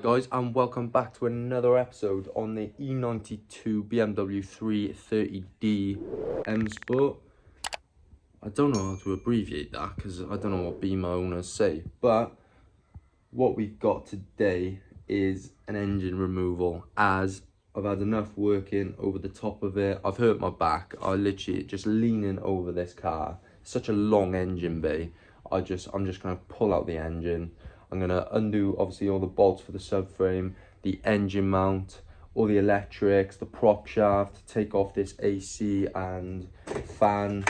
Guys, and welcome back to another episode on the E92 Bmw 330D M Sport. I don't know how to abbreviate that because I don't know what Beamer owners say, but what we've got today is an engine removal, as I've had enough working over the top of it. I've hurt my back. I literally just leaning over this car. Such a long engine bay. I'm just gonna pull out the engine. I'm gonna undo obviously all the bolts for the subframe, the engine mount, all the electrics, the prop shaft, take off this AC and fan.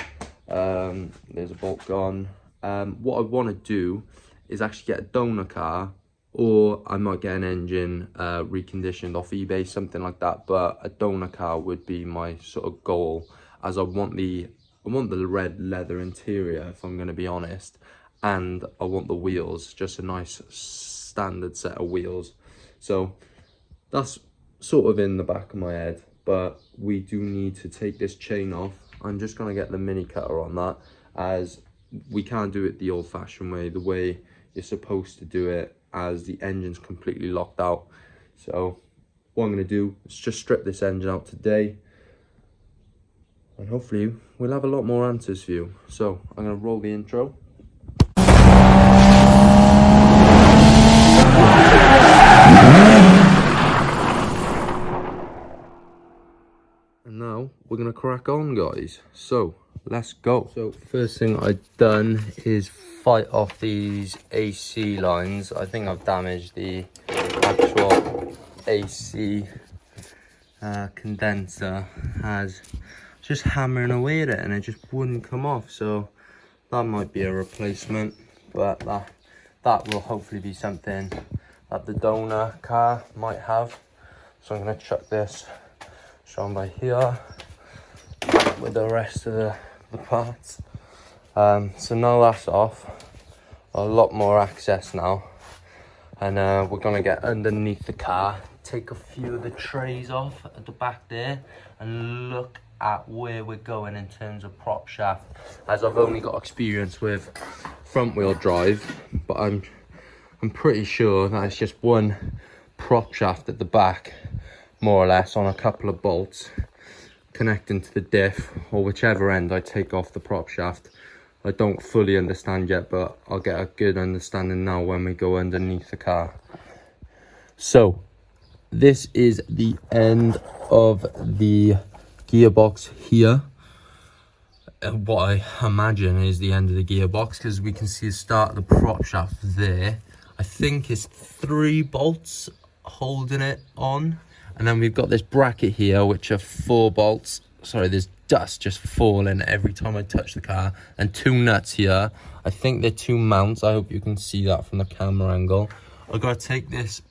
There's a bolt gone. What I want to do is actually get a donor car, or I might get an engine reconditioned off eBay, something like that. But a donor car would be my sort of goal, as I want the red leather interior, if I'm going to be honest, and I want the wheels, just a nice standard set of wheels. So that's sort of in the back of my head, but we do need to take this chain off. I'm just going to get the mini cutter on that, as we can't do it the old fashioned way, the way you're supposed to do it, as the engine's completely locked out. So what I'm going to do is just strip this engine out today, and hopefully we'll have a lot more answers for you. So I'm going to roll the intro. And now we're going to crack on, guys. So let's go. So first thing I've done is fight off these AC lines. I think I've damaged the actual AC condenser, as just hammering away at it and it just wouldn't come off. So that might be a replacement, but that will hopefully be something that the donor car might have. So I'm going to chuck this shown by here with the rest of the parts. So now that's off, a lot more access now, and we're going to get underneath the car, take a few of the trays off at the back there, and look at where we're going in terms of prop shaft, as I've only got experience with front wheel drive, but I'm pretty sure that it's just one prop shaft at the back, more or less, on a couple of bolts connecting to the diff, or whichever end I take off the prop shaft. I don't fully understand yet, but I'll get a good understanding now when we go underneath the car. So this is the end of the gearbox here. What I imagine is the end of the gearbox, because we can see the start of the prop shaft there. I think it's 3 bolts holding it on, and then we've got this bracket here which are 4 bolts. Sorry, there's dust just falling every time I touch the car, and 2 nuts here. I think they're 2 mounts. I hope you can see that from the camera angle. I've got to take this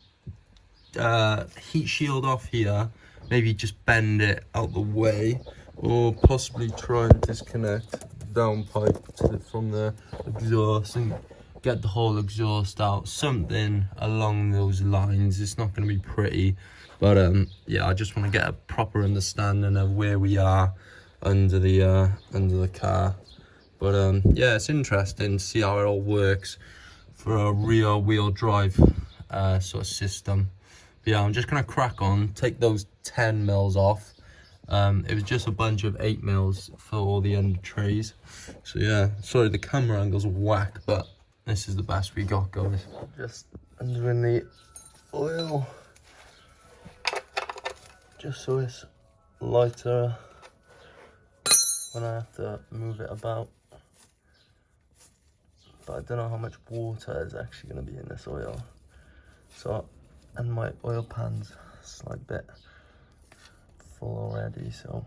heat shield off here, maybe just bend it out the way, or possibly try and disconnect the downpipe from the exhaust and get the whole exhaust out, something along those lines. It's not going to be pretty, but yeah, I just want to get a proper understanding of where we are under the car. But yeah, it's interesting to see how it all works for a rear wheel drive sort of system. But yeah, I'm just gonna crack on, take those 10 mils off. It was just a bunch of 8 mils for all the under trays. So yeah, sorry the camera angle's whack, but this is the best we got, guys. Just undo the oil, just so it's lighter when I have to move it about. But I don't know how much water is actually going to be in this oil. So, and my oil pan's a slight bit full already, so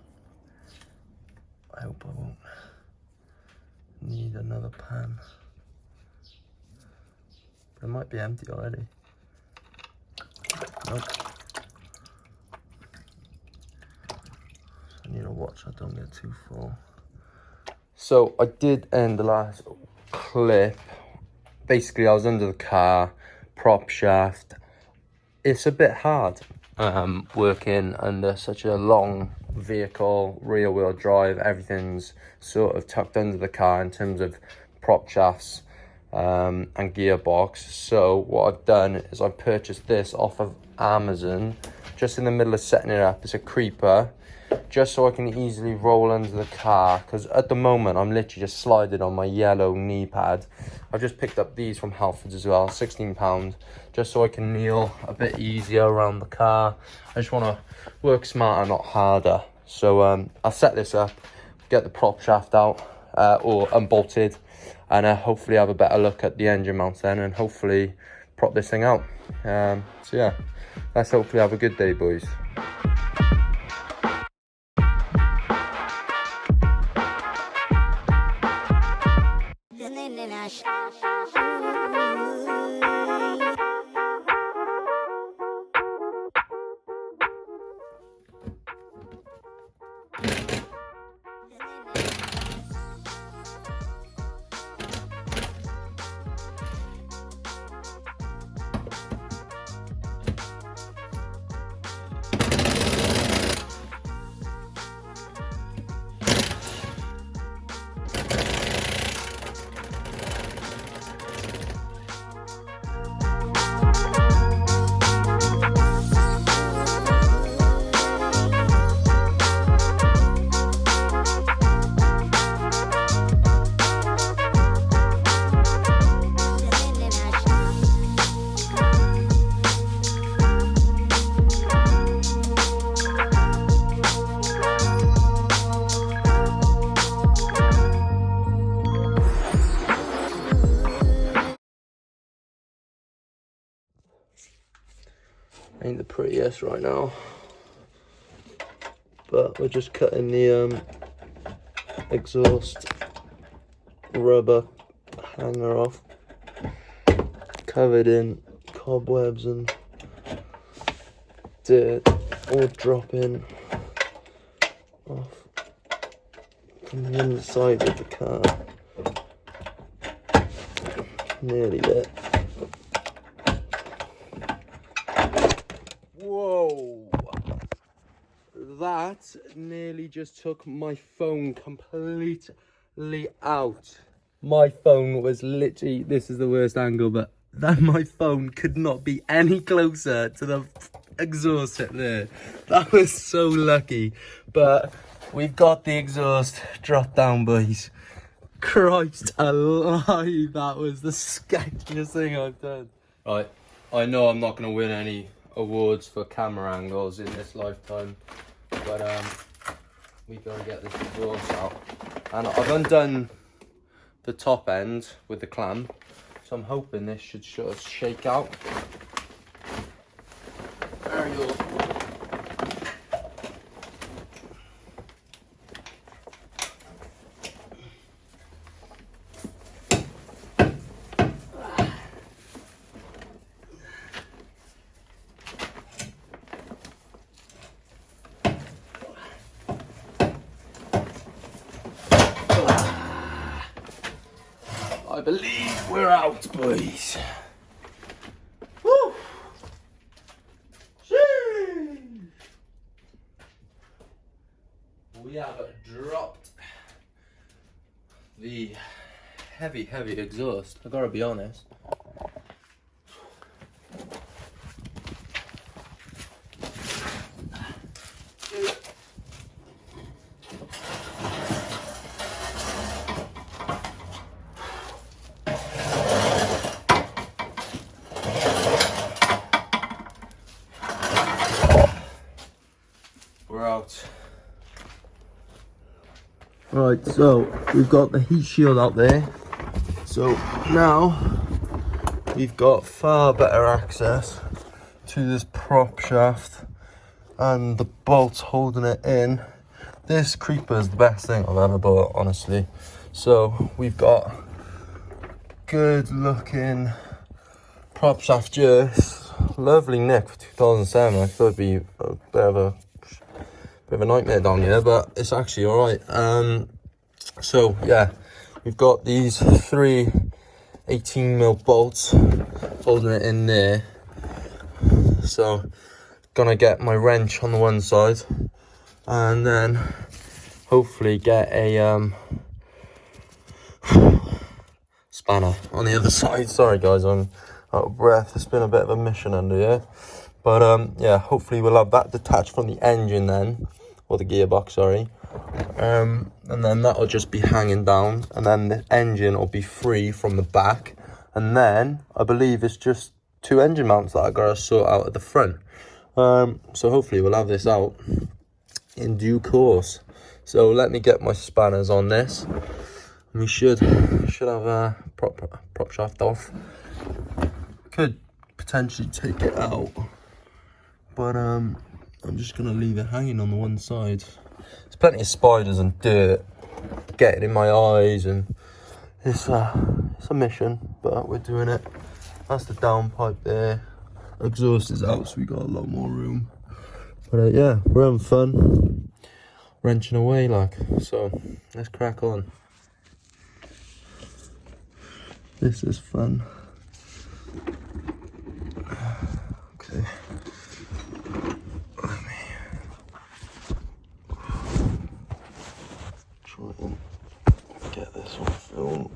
I hope I won't need another pan. But it might be empty already. Nope. I need to watch I don't get too full. So I did end the last clip. Basically, I was under the car, prop shaft. It's a bit hard working under such a long vehicle, rear wheel drive. Everything's sort of tucked under the car in terms of prop shafts. and gearbox. So what I've done is I purchased this off of Amazon just in the middle of setting it up. It's a creeper, just so I can easily roll under the car, because at the moment I'm literally just sliding on my yellow knee pad. I've just picked up these from Halfords as well, £16, just so I can kneel a bit easier around the car. I just want to work smarter, not harder. So I'll set this up, get the prop shaft out or unbolted, and hopefully have a better look at the engine mount then, and hopefully prop this thing out. So yeah, let's hopefully have a good day, boys. Ain't the prettiest right now, but we're just cutting the exhaust rubber hanger off, covered in cobwebs and dirt, all dropping off from the inside of the car. Nearly there. Whoa, that nearly just took my phone completely out. My phone was literally, this is the worst angle, but that my phone could not be any closer to the exhaust tip there. That was so lucky, but we've got the exhaust dropped down, boys. Christ alive, that was the sketchiest thing I've done. Right, I know I'm not going to win any awards for camera angles in this lifetime, but we gotta get this exhaust out. And I've undone the top end with the clamp, so I'm hoping this should sort of shake out. There you go. I believe we're out, boys. Woo! Sheesh. We have dropped the heavy exhaust. I gotta be honest. We're out. Right, so we've got the heat shield out there. So now we've got far better access to this prop shaft and the bolts holding it in. This creeper is the best thing I've ever bought, honestly. So we've got good looking prop shaft, just lovely nick for 2007. I thought it'd be a bit of a nightmare down here, but it's actually all right. So yeah, we've got these 3 18mm bolts holding it in there. So gonna get my wrench on the one side and then hopefully get a spanner on the other side. Sorry guys, I'm out of breath. It's been a bit of a mission under here. But yeah, hopefully we'll have that detached from the engine then, or the gearbox, sorry. And then that'll just be hanging down, and then the engine will be free from the back. And then I believe it's just 2 engine mounts that I gotta sort out at the front. So hopefully we'll have this out in due course. So let me get my spanners on this. We should have a prop shaft off. Could potentially take it out, but I'm just gonna leave it hanging on the one side. There's plenty of spiders and dirt getting in my eyes, and it's a mission, but we're doing it. That's the downpipe there. Exhaust is out, so we got a lot more room. But yeah, we're having fun, wrenching away like. So let's crack on. This is fun. Okay. Let me try and get this on film.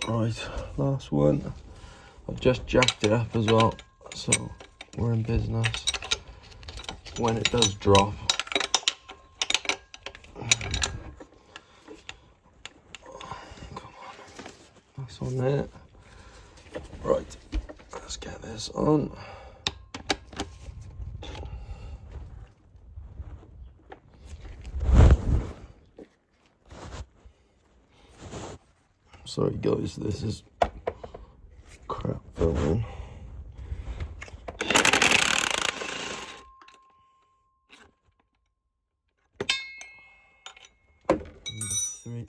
Right, last one. I've just jacked it up as well, so we're in business. When it does drop, come on, that's on there. Right, let's get this on. Sorry guys, this is crap filming. Number 3.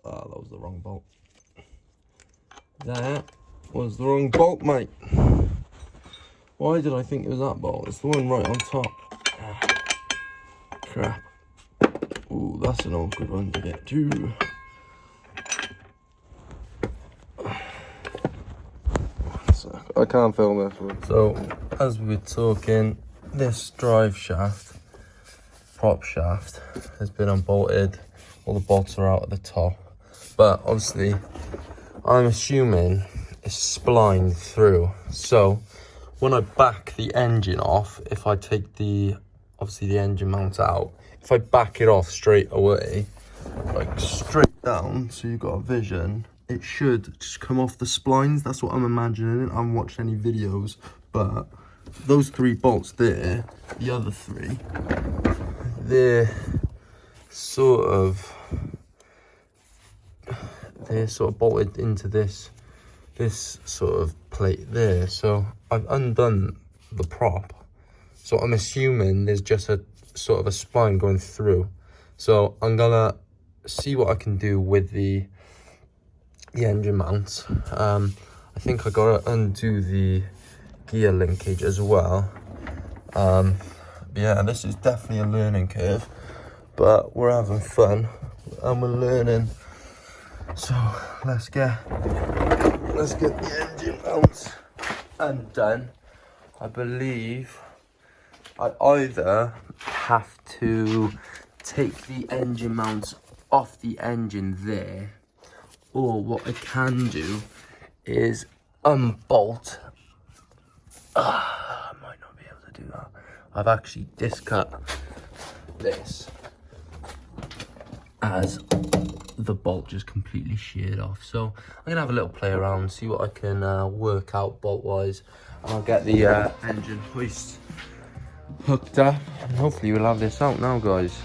Ah, that was the wrong bolt. That was the wrong bolt, mate. Why did I think it was that bolt? It's the one right on top. Ah, crap. Ooh, that's an awkward one to get to. I can't film this one. So, as we were talking, this drive shaft, prop shaft, has been unbolted. All the bolts are out at the top. But obviously, I'm assuming it's splined through. So, when I back the engine off, if I take the, obviously the engine mount out, if I back it off straight away, like straight down, so you've got a vision, it should just come off the splines. That's what I'm imagining. I haven't watched any videos, but those 3 bolts there, the other 3, they're sort of bolted into this sort of plate there. So I've undone the prop. So I'm assuming there's just a sort of a spline going through. So I'm gonna see what I can do with the engine mounts. I think I gotta undo the gear linkage as well. Yeah, this is definitely a learning curve, but we're having fun and we're learning. So let's get the engine mounts undone. I believe I either have to take the engine mounts off the engine there, or what I can do is unbolt. I might not be able to do that. I've actually disc cut this as the bolt just completely sheared off. So I'm gonna have a little play around, see what I can work out bolt wise, and I'll get the engine hoist hooked up, and hopefully we'll have this out now, guys.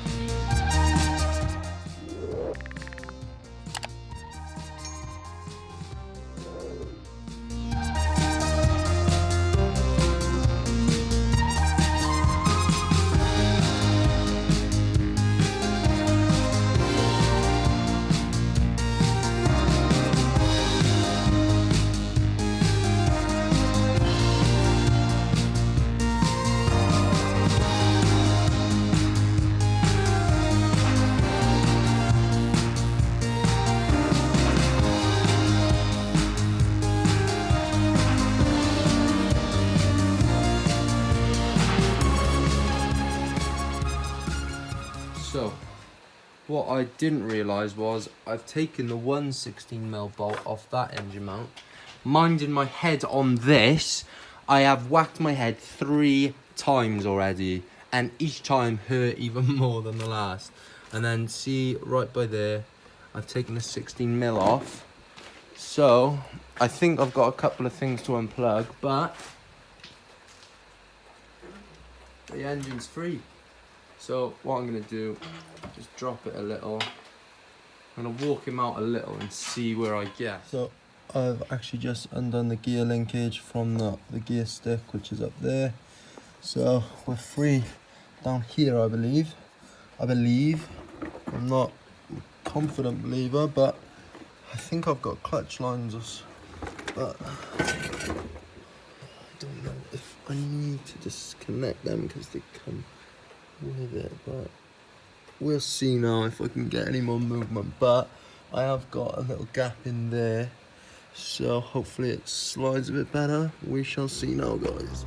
what I didn't realise was I've taken the 116mm bolt off that engine mount. Minding my head on this, I have whacked my head 3 times already, and each time hurt even more than the last. And then see right by there, I've taken the 16mm off. So I think I've got a couple of things to unplug, but the engine's free. So what I'm gonna do, just drop it a little. I'm gonna walk him out a little and see where I get. So I've actually just undone the gear linkage from the gear stick, which is up there. So we're free down here, I believe. I'm not a confident believer, but I think I've got clutch lines, but I don't know if I need to disconnect them because they come with it, but we'll see now if I can get any more movement. But I have got a little gap in there, so hopefully it slides a bit better. We shall see now, guys.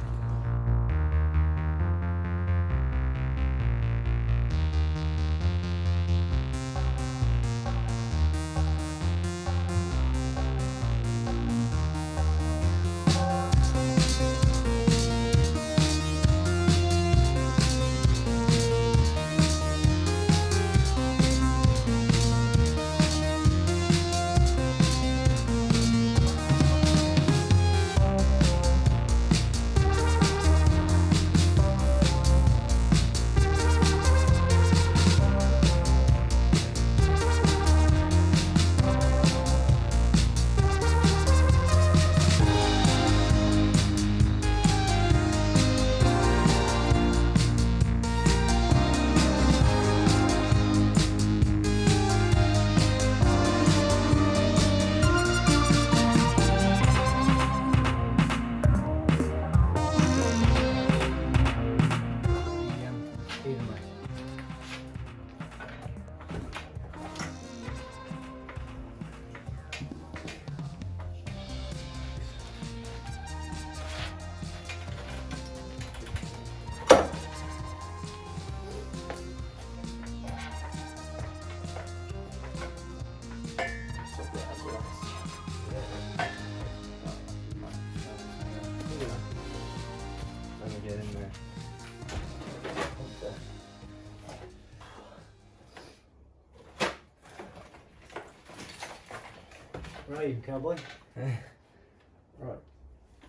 Right, you cowboy. Right.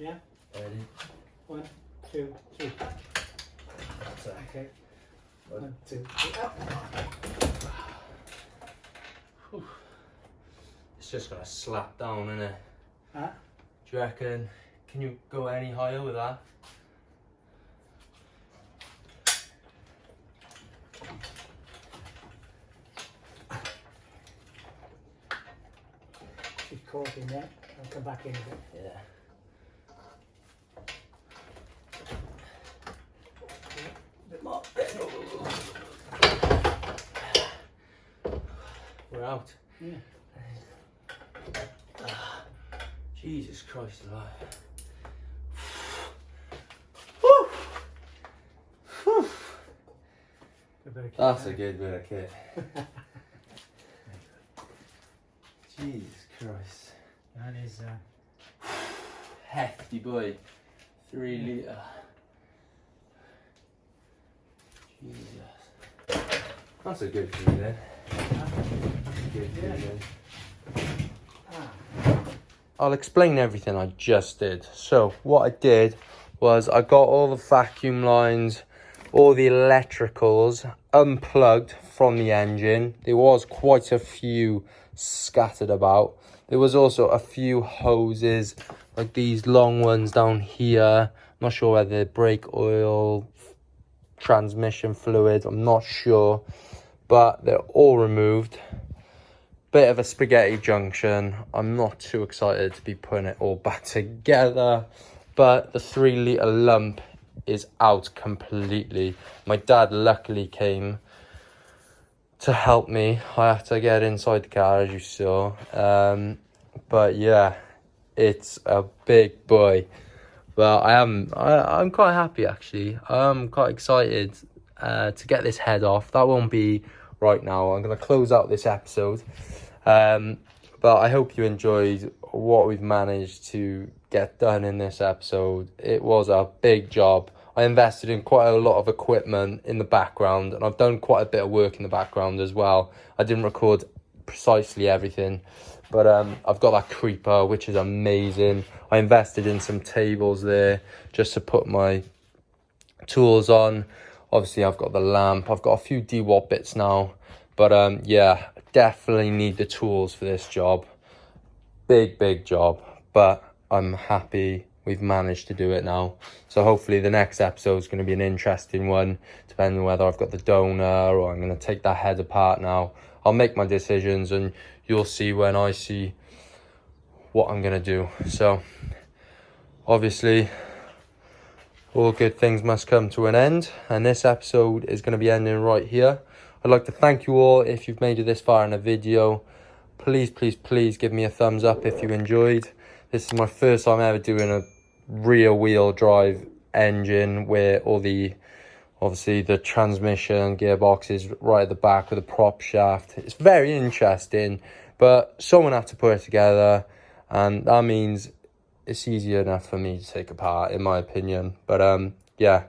Yeah. Ready. 1, 2, 3. That's it. Okay. 1, 2, 3. Up. It's just gonna slap down, innit? Huh? Do you reckon? Can you go any higher with that? She's caught in there. I'll come back in a bit. Yeah. A bit more. We're out. Yeah. Jesus Christ alive. That's a good bit of kit. Jesus Christ. That is Hefty boy. 3 litre. Jesus. That's a good feeling. Good feeling. I'll explain everything I just did. So what I did was I got all the vacuum lines, all the electricals unplugged from the engine. There was quite a few scattered about. There was also a few hoses, like these long ones down here. I'm not sure whether they're brake oil, transmission fluid, I'm not sure. But they're all removed. Bit of a spaghetti junction. I'm not too excited to be putting it all back together, but the 3 litre lump is out completely. My dad luckily came to help me. I had to get inside the car, as you saw. But yeah, it's a big boy. But I'm quite happy actually. I'm quite excited to get this head off. That won't be right now. I'm going to close out this episode. But I hope you enjoyed what we've managed to get done in this episode. It was a big job. I invested in quite a lot of equipment in the background, and I've done quite a bit of work in the background as well. I didn't record precisely everything, but I've got that creeper, which is amazing. I invested in some tables there just to put my tools on. Obviously, I've got the lamp. I've got a few DWAP bits now, but yeah, definitely need the tools for this job. Big job, but I'm happy we've managed to do it now. So hopefully the next episode is going to be an interesting one, depending on whether I've got the donor or I'm going to take that head apart now. I'll make my decisions, and you'll see when I see what I'm going to do. So obviously all good things must come to an end, and this episode is going to be ending right here. I'd like to thank you all. If you've made it this far in a video, please give me a thumbs up if you enjoyed. This is my first time ever doing a rear wheel drive engine where all the, obviously the transmission gearbox is right at the back with a prop shaft. It's very interesting, but someone had to put it together, and that means it's easier enough for me to take apart, in my opinion. But yeah,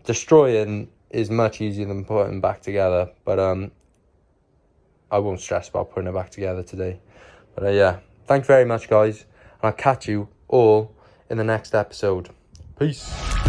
destroying is much easier than putting back together, but I won't stress about putting it back together today. But yeah, thank you very much, guys, and I'll catch you all in the next episode. Peace.